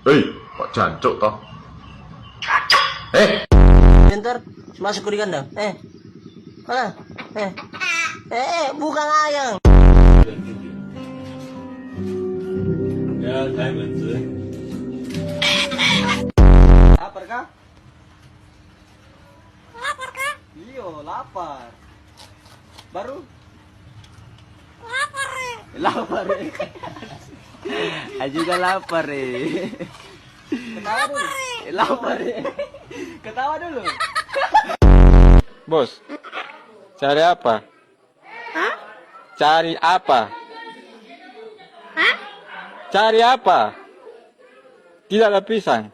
Kok jancuk toh? Bentar, masuk ke kandang. Mana? Bukan ayam. Ya, diamond. Lapar kah? Lapar kah? Iyo, lapar. Baru? Lapar ya. Lapar. Juga lapar Ketawa dulu. Lapar Ketawa dulu. Bos, cari apa? Hah? Cari apa? Hah? Cari apa? Tidak ada pisang.